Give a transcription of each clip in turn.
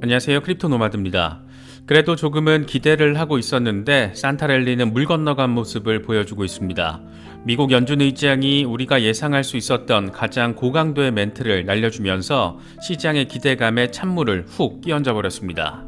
안녕하세요. 크립토 노마드입니다. 그래도 조금은 기대를 하고 있었는데 산타랠리는 물 건너간 모습을 보여주고 있습니다. 미국 연준 의장이 우리가 예상할 수 있었던 가장 고강도의 멘트를 날려주면서 시장의 기대감에 찬물을 훅 끼얹어 버렸습니다.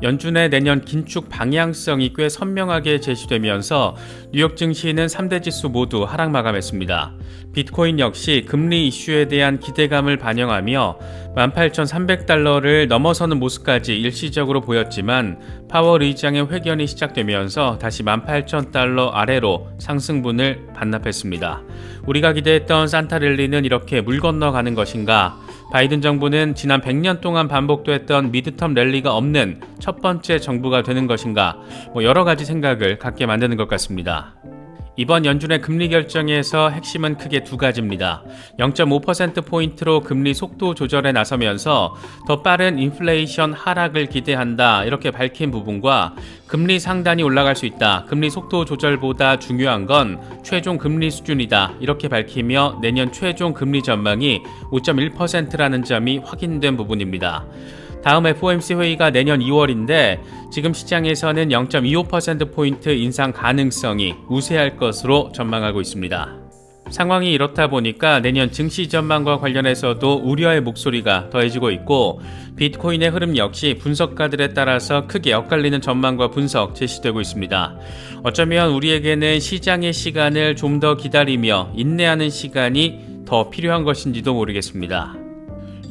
연준의 내년 긴축 방향성이 꽤 선명하게 제시되면서 뉴욕 증시는 3대 지수 모두 하락 마감했습니다. 비트코인 역시 금리 이슈에 대한 기대감을 반영하며 18,300달러를 넘어서는 모습까지 일시적으로 보였지만 파월 의장의 회견이 시작되면서 다시 18,000달러 아래로 상승분을 반납했습니다. 우리가 기대했던 산타랠리는 이렇게 물 건너가는 것인가? 바이든 정부는 지난 100년 동안 반복됐던 미드텀 랠리가 없는 첫 번째 정부가 되는 것인가? 여러 가지 생각을 갖게 만드는 것 같습니다. 이번 연준의 금리 결정에서 핵심은 크게 두 가지입니다. 0.5%포인트로 금리 속도 조절에 나서면서 더 빠른 인플레이션 하락을 기대한다 이렇게 밝힌 부분과 금리 상단이 올라갈 수 있다. 금리 속도 조절보다 중요한 건 최종 금리 수준이다. 이렇게 밝히며 내년 최종 금리 전망이 5.1%라는 점이 확인된 부분입니다. 다음 FOMC 회의가 내년 2월인데 지금 시장에서는 0.25%포인트 인상 가능성이 우세할 것으로 전망하고 있습니다. 상황이 이렇다 보니까 내년 증시 전망과 관련해서도 우려의 목소리가 더해지고 있고 비트코인의 흐름 역시 분석가들에 따라서 크게 엇갈리는 전망과 분석 제시되고 있습니다. 어쩌면 우리에게는 시장의 시간을 좀 더 기다리며 인내하는 시간이 더 필요한 것인지도 모르겠습니다.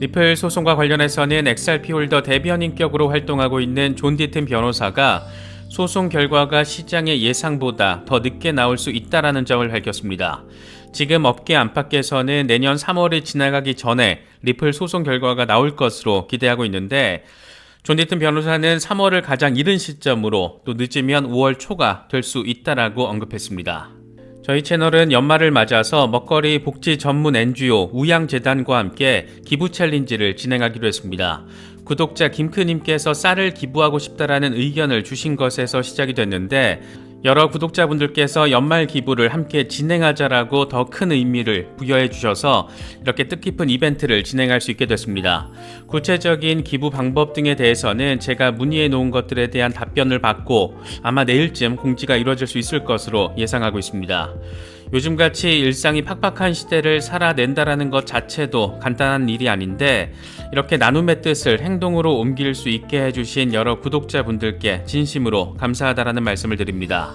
리플 소송과 관련해서는 XRP 홀더 대변인격으로 활동하고 있는 존 디튼 변호사가 소송 결과가 시장의 예상보다 더 늦게 나올 수 있다는 점을 밝혔습니다. 지금 업계 안팎에서는 내년 3월이 지나가기 전에 리플 소송 결과가 나올 것으로 기대하고 있는데 존 디튼 변호사는 3월을 가장 이른 시점으로 또 늦으면 5월 초가 될 수 있다라고 언급했습니다. 저희 채널은 연말을 맞아서 먹거리 복지 전문 NGO 우양재단과 함께 기부 챌린지를 진행하기로 했습니다. 구독자 김크님께서 쌀을 기부하고 싶다라는 의견을 주신 것에서 시작이 됐는데 여러 구독자분들께서 연말 기부를 함께 진행하자라고 더 큰 의미를 부여해 주셔서 이렇게 뜻깊은 이벤트를 진행할 수 있게 됐습니다. 구체적인 기부 방법 등에 대해서는 제가 문의해 놓은 것들에 대한 답변을 받고 아마 내일쯤 공지가 이루어질 수 있을 것으로 예상하고 있습니다. 요즘같이 일상이 팍팍한 시대를 살아낸다라는 것 자체도 간단한 일이 아닌데 이렇게 나눔의 뜻을 행동으로 옮길 수 있게 해주신 여러 구독자분들께 진심으로 감사하다라는 말씀을 드립니다.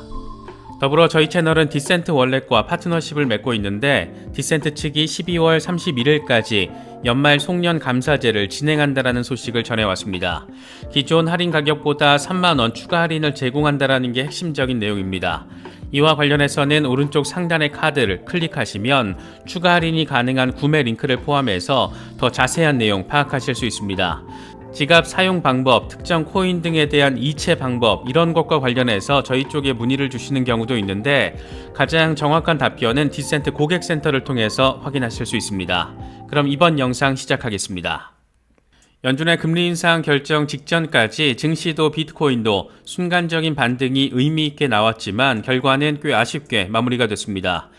더불어 저희 채널은 디센트 월렛과 파트너십을 맺고 있는데 디센트 측이 12월 31일까지 연말 송년 감사제를 진행한다라는 소식을 전해왔습니다. 기존 할인 가격보다 3만원 추가 할인을 제공한다라는 게 핵심적인 내용입니다. 이와 관련해서는 오른쪽 상단의 카드를 클릭하시면 추가 할인이 가능한 구매 링크를 포함해서 더 자세한 내용 파악하실 수 있습니다. 지갑 사용 방법, 특정 코인 등에 대한 이체 방법 이런 것과 관련해서 저희 쪽에 문의를 주시는 경우도 있는데 가장 정확한 답변은 디센트 고객센터를 통해서 확인하실 수 있습니다. 그럼 이번 영상 시작하겠습니다. 연준의 금리 인상 결정 직전까지 증시도 비트코인도 순간적인 반등이 의미있게 나왔지만 결과는 꽤 아쉽게 마무리가 됐습니다.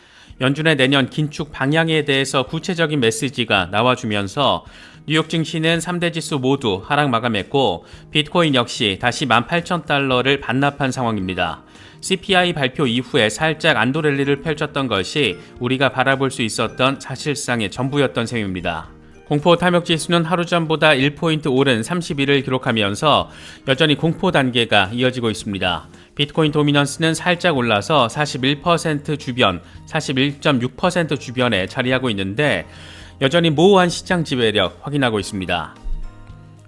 연준의 내년 긴축 방향에 대해서 구체적인 메시지가 나와주면서 뉴욕 증시는 3대 지수 모두 하락 마감했고 비트코인 역시 다시 18,000달러를 반납한 상황입니다. CPI 발표 이후에 살짝 안도랠리를 펼쳤던 것이 우리가 바라볼 수 있었던 사실상의 전부였던 셈입니다. 공포 탐욕 지수는 하루 전보다 1포인트 오른 31을 기록하면서 여전히 공포 단계가 이어지고 있습니다. 비트코인 도미넌스는 살짝 올라서 41% 주변, 41.6% 주변에 자리하고 있는데 여전히 모호한 시장 지배력 확인하고 있습니다.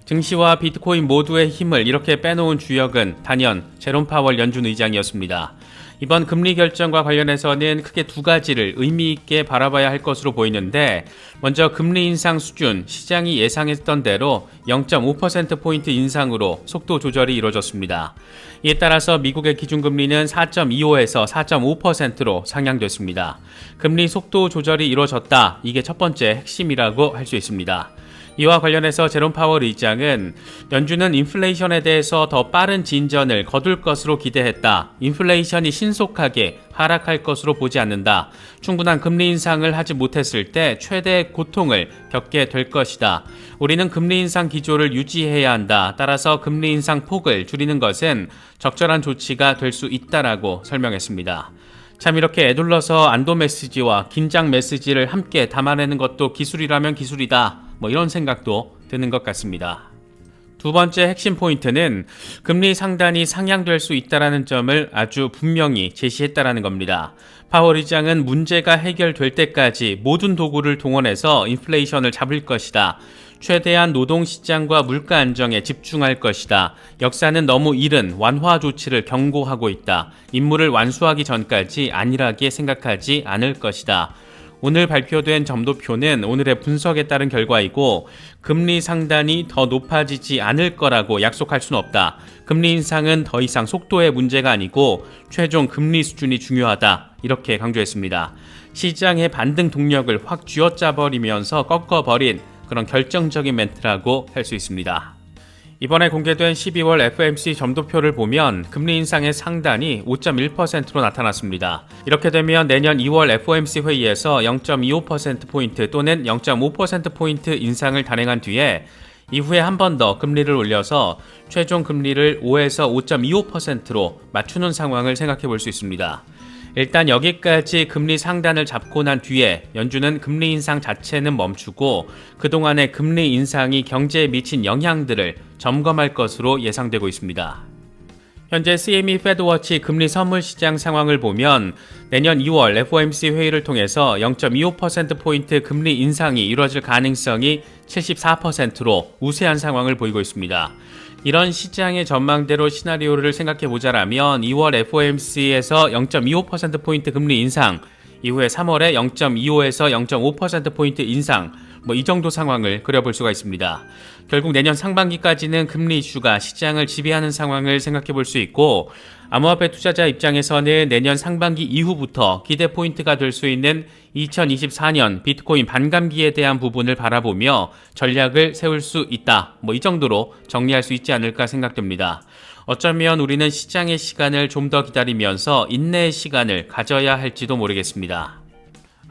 증시와 비트코인 모두의 힘을 이렇게 빼놓은 주역은 단연 제롬 파월 연준 의장이었습니다. 이번 금리 결정과 관련해서는 크게 두 가지를 의미 있게 바라봐야 할 것으로 보이는데 먼저 금리 인상 수준, 시장이 예상했던 대로 0.5%포인트 인상으로 속도 조절이 이루어졌습니다. 이에 따라서 미국의 기준금리는 4.25에서 4.5%로 상향됐습니다. 금리 속도 조절이 이루어졌다. 이게 첫 번째 핵심이라고 할 수 있습니다. 이와 관련해서 제롬 파월 의장은 연준은 인플레이션에 대해서 더 빠른 진전을 거둘 것으로 기대했다. 인플레이션이 신속하게 하락할 것으로 보지 않는다. 충분한 금리 인상을 하지 못했을 때 최대의 고통을 겪게 될 것이다. 우리는 금리 인상 기조를 유지해야 한다. 따라서 금리 인상 폭을 줄이는 것은 적절한 조치가 될 수 있다라고 설명했습니다. 참 이렇게 애둘러서 안도 메시지와 긴장 메시지를 함께 담아내는 것도 기술이라면 기술이다. 이런 생각도 드는 것 같습니다. 두 번째 핵심 포인트는 금리 상단이 상향될 수 있다는 점을 아주 분명히 제시했다는 겁니다. 파월 의장은 문제가 해결될 때까지 모든 도구를 동원해서 인플레이션을 잡을 것이다. 최대한 노동시장과 물가 안정에 집중할 것이다. 역사는 너무 이른 완화 조치를 경고하고 있다. 임무를 완수하기 전까지 안일하게 생각하지 않을 것이다. 오늘 발표된 점도표는 오늘의 분석에 따른 결과이고 금리 상단이 더 높아지지 않을 거라고 약속할 수는 없다. 금리 인상은 더 이상 속도의 문제가 아니고 최종 금리 수준이 중요하다. 이렇게 강조했습니다. 시장의 반등 동력을 확 쥐어짜버리면서 꺾어버린 그런 결정적인 멘트라고 할 수 있습니다. 이번에 공개된 12월 FOMC 점도표를 보면 금리 인상의 상단이 5.1%로 나타났습니다. 이렇게 되면 내년 2월 FOMC 회의에서 0.25%포인트 또는 0.5%포인트 인상을 단행한 뒤에 이후에 한 번 더 금리를 올려서 최종 금리를 5에서 5.25%로 맞추는 상황을 생각해 볼 수 있습니다. 일단 여기까지 금리 상단을 잡고 난 뒤에 연준은 금리 인상 자체는 멈추고 그동안의 금리 인상이 경제에 미친 영향들을 점검할 것으로 예상되고 있습니다. 현재 CME 페드워치 금리 선물 시장 상황을 보면 내년 2월 FOMC 회의를 통해서 0.25%포인트 금리 인상이 이루어질 가능성이 74%로 우세한 상황을 보이고 있습니다. 이런 시장의 전망대로 시나리오를 생각해보자라면 2월 FOMC에서 0.25%포인트 금리 인상, 이후에 3월에 0.25에서 0.5%포인트 인상, 이 정도 상황을 그려볼 수가 있습니다. 결국 내년 상반기까지는 금리 이슈가 시장을 지배하는 상황을 생각해 볼 수 있고 암호화폐 투자자 입장에서는 내년 상반기 이후부터 기대 포인트가 될 수 있는 2024년 비트코인 반감기에 대한 부분을 바라보며 전략을 세울 수 있다. 이 정도로 정리할 수 있지 않을까 생각됩니다. 어쩌면 우리는 시장의 시간을 좀 더 기다리면서 인내의 시간을 가져야 할지도 모르겠습니다.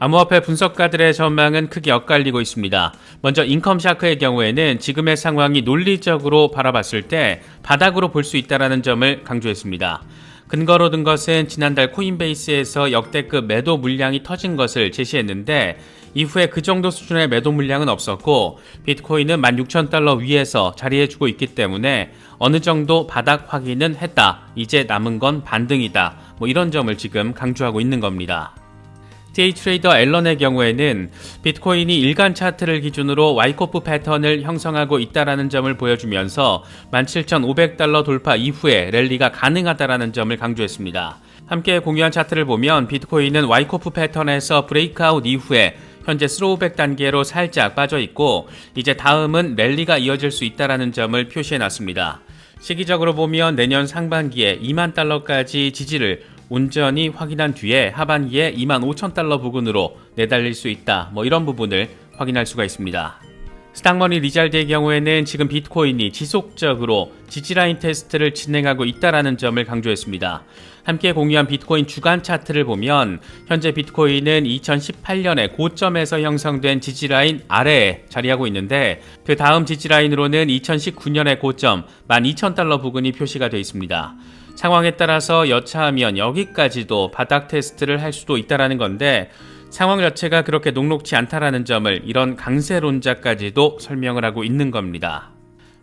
암호화폐 분석가들의 전망은 크게 엇갈리고 있습니다. 먼저 인컴샤크의 경우에는 지금의 상황이 논리적으로 바라봤을 때 바닥으로 볼 수 있다는 점을 강조했습니다. 근거로 든 것은 지난달 코인베이스에서 역대급 매도 물량이 터진 것을 제시했는데 이후에 그 정도 수준의 매도 물량은 없었고 비트코인은 16,000달러 위에서 자리해주고 있기 때문에 어느 정도 바닥 확인은 했다. 이제 남은 건 반등이다. 이런 점을 지금 강조하고 있는 겁니다. 데이 트레이더 앨런의 경우에는 비트코인이 일간 차트를 기준으로 와이코프 패턴을 형성하고 있다는 점을 보여주면서 17,500달러 돌파 이후에 랠리가 가능하다는 점을 강조했습니다. 함께 공유한 차트를 보면 비트코인은 와이코프 패턴에서 브레이크아웃 이후에 현재 스로우백 단계로 살짝 빠져있고 이제 다음은 랠리가 이어질 수 있다는 점을 표시해놨습니다. 시기적으로 보면 내년 상반기에 2만 달러까지 지지를 온전히 확인한 뒤에 하반기에 25,000달러 부근으로 내달릴 수 있다. 이런 부분을 확인할 수가 있습니다. 스탁머니 리잘드의 경우에는 지금 비트코인이 지속적으로 지지라인 테스트를 진행하고 있다는 점을 강조했습니다. 함께 공유한 비트코인 주간 차트를 보면 현재 비트코인은 2018년의 고점에서 형성된 지지라인 아래에 자리하고 있는데 그 다음 지지라인으로는 2019년의 고점 12,000달러 부근이 표시가 되어 있습니다. 상황에 따라서 여차하면 여기까지도 바닥 테스트를 할 수도 있다는 건데 상황 자체가 그렇게 녹록지 않다는 점을 이런 강세론자까지도 설명을 하고 있는 겁니다.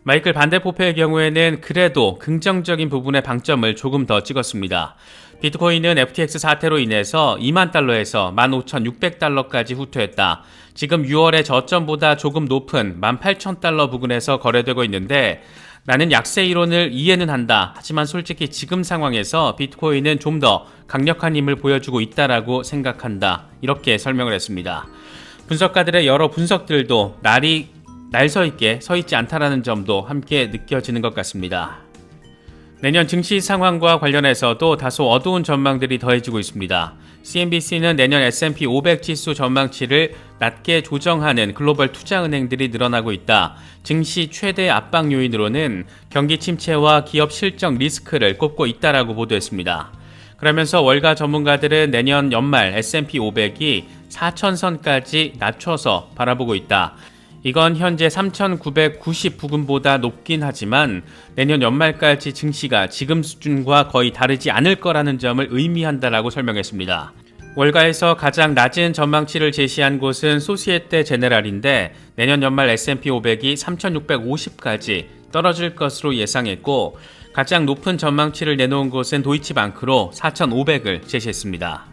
마이클 반데포페의 경우에는 그래도 긍정적인 부분의 방점을 조금 더 찍었습니다. 비트코인은 FTX 사태로 인해서 2만 달러에서 15,600달러까지 후퇴했다. 지금 6월의 저점보다 조금 높은 18,000달러 부근에서 거래되고 있는데 나는 약세 이론을 이해는 한다. 하지만 솔직히 지금 상황에서 비트코인은 좀 더 강력한 힘을 보여주고 있다라고 생각한다. 이렇게 설명을 했습니다. 분석가들의 여러 분석들도 날이 날 서 있게 서 있지 않다라는 점도 함께 느껴지는 것 같습니다. 내년 증시 상황과 관련해서도 다소 어두운 전망들이 더해지고 있습니다. CNBC는 내년 S&P 500 지수 전망치를 낮게 조정하는 글로벌 투자은행들이 늘어나고 있다. 증시 최대 압박 요인으로는 경기 침체와 기업 실적 리스크를 꼽고 있다라고 보도했습니다. 그러면서 월가 전문가들은 내년 연말 S&P 500이 4,000선까지 낮춰서 바라보고 있다. 이건 현재 3,990 부근보다 높긴 하지만 내년 연말까지 증시가 지금 수준과 거의 다르지 않을 거라는 점을 의미한다라고 설명했습니다. 월가에서 가장 낮은 전망치를 제시한 곳은 소시에테 제네랄인데 내년 연말 S&P 500이 3,650까지 떨어질 것으로 예상했고 가장 높은 전망치를 내놓은 곳은 도이치방크로 4,500을 제시했습니다.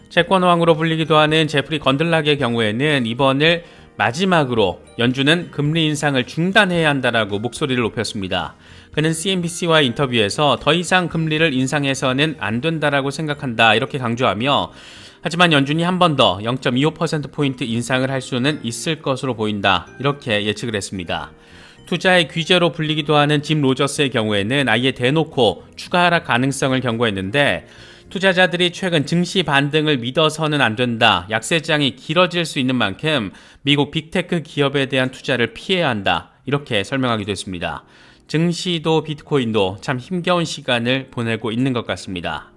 채권왕으로 불리기도 하는 제프리 건들락의 경우에는 이번을 마지막으로 연준은 금리 인상을 중단해야 한다라고 목소리를 높였습니다. 그는 CNBC와의 인터뷰에서 더 이상 금리를 인상해서는 안 된다라고 생각한다 이렇게 강조하며 하지만 연준이 한 번 더 0.25%포인트 인상을 할 수는 있을 것으로 보인다 이렇게 예측을 했습니다. 투자의 귀재로 불리기도 하는 짐 로저스의 경우에는 아예 대놓고 추가 하락 가능성을 경고했는데 투자자들이 최근 증시 반등을 믿어서는 안 된다. 약세장이 길어질 수 있는 만큼 미국 빅테크 기업에 대한 투자를 피해야 한다. 이렇게 설명하기도 했습니다. 증시도 비트코인도 참 힘겨운 시간을 보내고 있는 것 같습니다.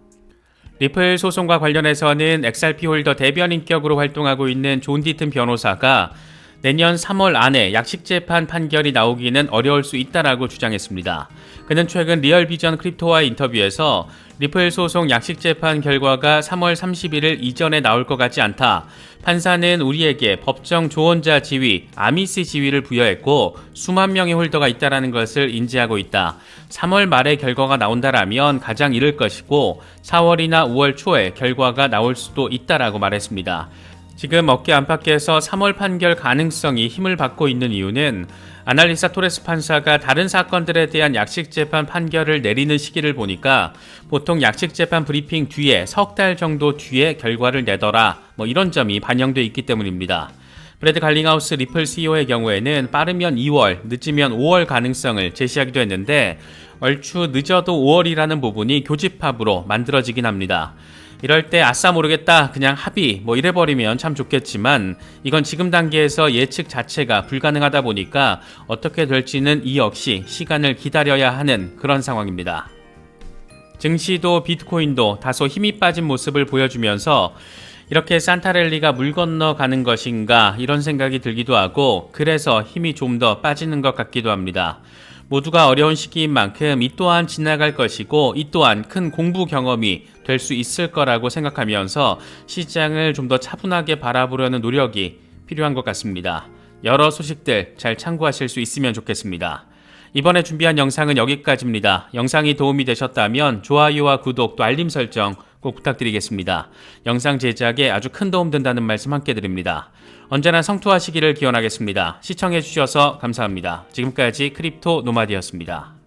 리플 소송과 관련해서는 XRP 홀더 대변 인격으로 활동하고 있는 존 디튼 변호사가 내년 3월 안에 약식재판 판결이 나오기는 어려울 수 있다라고 주장했습니다. 그는 최근 리얼비전 크립토와의 인터뷰에서 리플 소송 약식재판 결과가 3월 31일 이전에 나올 것 같지 않다. 판사는 우리에게 법정 조언자 지위, 아미스 지위를 부여했고 수만 명의 홀더가 있다는 것을 인지하고 있다. 3월 말에 결과가 나온다라면 가장 이를 것이고 4월이나 5월 초에 결과가 나올 수도 있다라고 말했습니다. 지금 어깨 안팎에서 3월 판결 가능성이 힘을 받고 있는 이유는 아날리사 토레스 판사가 다른 사건들에 대한 약식재판 판결을 내리는 시기를 보니까 보통 약식재판 브리핑 뒤에 석 달 정도 뒤에 결과를 내더라 이런 점이 반영돼 있기 때문입니다. 브래드 갈링하우스 리플 CEO의 경우에는 빠르면 2월, 늦으면 5월 가능성을 제시하기도 했는데 얼추 늦어도 5월이라는 부분이 교집합으로 만들어지긴 합니다. 이럴 때 아싸 모르겠다 그냥 합의 이래버리면 참 좋겠지만 이건 지금 단계에서 예측 자체가 불가능하다 보니까 어떻게 될지는 이 역시 시간을 기다려야 하는 그런 상황입니다. 증시도 비트코인도 다소 힘이 빠진 모습을 보여주면서 이렇게 산타랠리가 물 건너가는 것인가 이런 생각이 들기도 하고 그래서 힘이 좀 더 빠지는 것 같기도 합니다. 모두가 어려운 시기인 만큼 이 또한 지나갈 것이고 이 또한 큰 공부 경험이 될 수 있을 거라고 생각하면서 시장을 좀 더 차분하게 바라보려는 노력이 필요한 것 같습니다. 여러 소식들 잘 참고하실 수 있으면 좋겠습니다. 이번에 준비한 영상은 여기까지입니다. 영상이 도움이 되셨다면 좋아요와 구독 또 알림 설정 꼭 부탁드리겠습니다. 영상 제작에 아주 큰 도움 된다는 말씀 함께 드립니다. 언제나 성투하시기를 기원하겠습니다. 시청해주셔서 감사합니다. 지금까지 크립토 노마디였습니다.